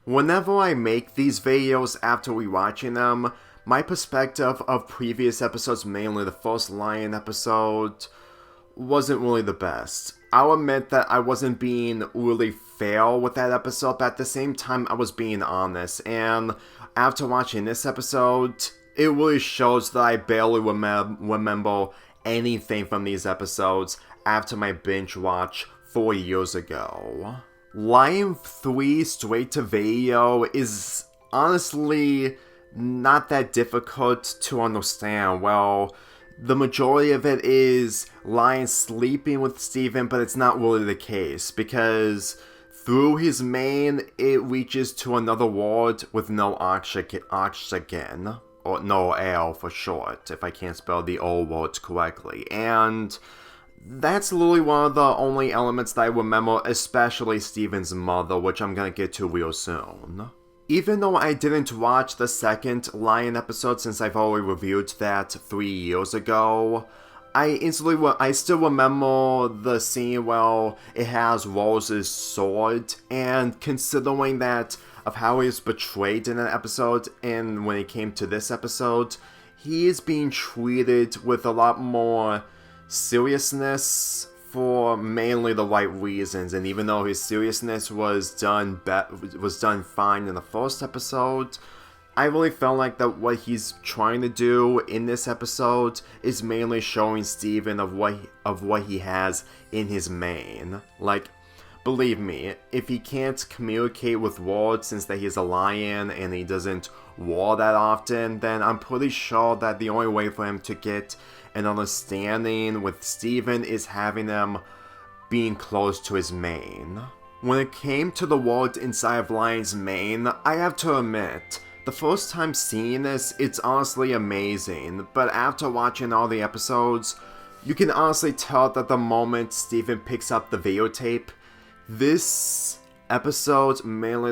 Whenever I make these videos after rewatching them, my perspective of previous episodes, mainly the first Lion episode, wasn't really the best. I'll admit that I wasn't being really fair with that episode, but at the same time I was being honest, and after watching this episode, it really shows that I barely remember anything from these episodes after my binge watch 4 years ago. Lion 3 straight to video is honestly not that difficult to understand. Well, the majority of it is Lion sleeping with Steven, but it's not really the case because through his mane, it reaches to another world with no oxygen, or no air for short, if I can't spell the old words correctly. And that's literally one of the only elements that I remember, especially Steven's mother, which I'm gonna get to real soon. Even though I didn't watch the second Lion episode since I've already reviewed that 3 years ago, I still remember the scene where it has Rose's sword, and considering that of how he was betrayed in that episode, and when it came to this episode, he is being treated with a lot more seriousness for mainly the right reasons. And even though his seriousness was done fine in the first episode, I really felt like that what he's trying to do in this episode is mainly showing Steven of what he has in his mane. Like, believe me, if he can't communicate with words since that he's a lion and he doesn't roar that often, then I'm pretty sure that the only way for him to get an understanding with Steven is having him being close to his mane. When it came to the world inside of Lion's mane, I have to admit, the first time seeing this, it's honestly amazing, but after watching all the episodes, you can honestly tell that the moment Steven picks up the videotape, this episode, mainly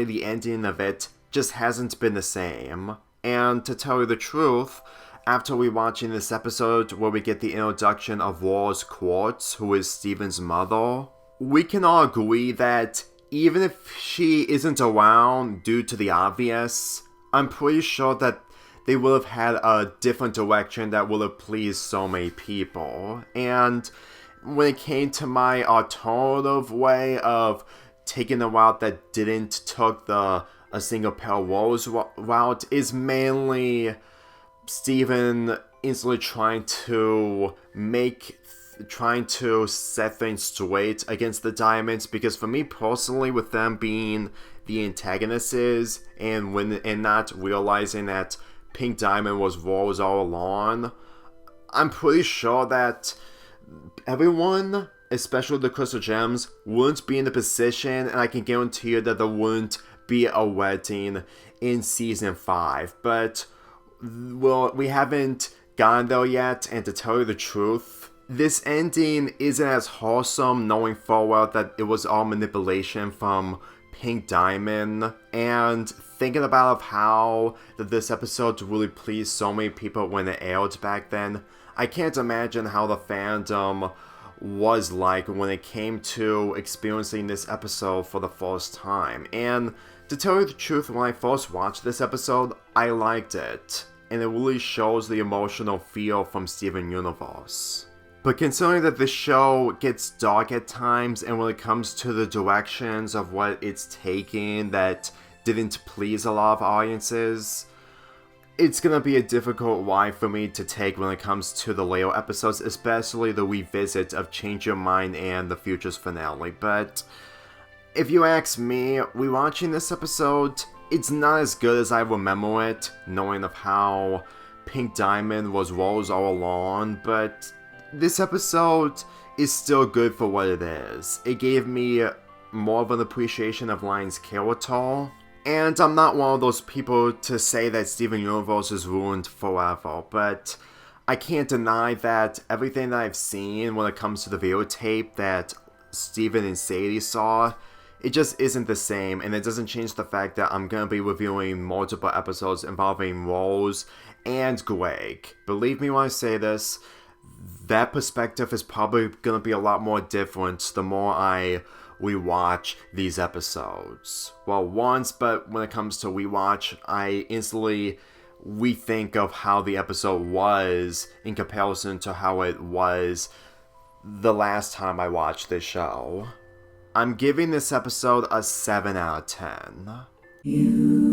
the ending of it, just hasn't been the same. And to tell you the truth, after rewatching this episode where we get the introduction of Rose Quartz, who is Steven's mother, we can all agree that even if she isn't around due to the obvious, I'm pretty sure that they would have had a different direction that would have pleased so many people. And when it came to my alternative way of taking the route that didn't took a single pale Rose route, is mainly Steven instantly trying to set things straight against the Diamonds, because for me personally, with them being the antagonists and not realizing that Pink Diamond was Rose all along, I'm pretty sure that everyone, especially the Crystal Gems, wouldn't be in the position, and I can guarantee you that there wouldn't be a wedding in Season 5, but well, we haven't gotten there yet, and to tell you the truth, this ending isn't as wholesome, knowing full well that it was all manipulation from Pink Diamond, and thinking about how this episode really pleased so many people when it aired back then, I can't imagine how the fandom was like when it came to experiencing this episode for the first time. And to tell you the truth, when I first watched this episode, I liked it, and it really shows the emotional feel from Steven Universe. But considering that this show gets dark at times, and when it comes to the directions of what it's taking that didn't please a lot of audiences, it's gonna be a difficult ride for me to take when it comes to the later episodes, especially the revisit of Change Your Mind and the Futures finale. But if you ask me, rewatching this episode, it's not as good as I remember it, knowing of how Pink Diamond was Rose all along, but this episode is still good for what it is. It gave me more of an appreciation of Lion's character, and I'm not one of those people to say that Steven Universe is ruined forever, but I can't deny that everything that I've seen when it comes to the videotape that Steven and Sadie saw, it just isn't the same, and it doesn't change the fact that I'm going to be reviewing multiple episodes involving Rose and Greg. Believe me when I say this, that perspective is probably going to be a lot more different the more I we watch these episodes. Well, once, but when it comes to we watch, I instantly rethink of how the episode was in comparison to how it was the last time I watched this show. I'm giving this episode a 7 out of 10.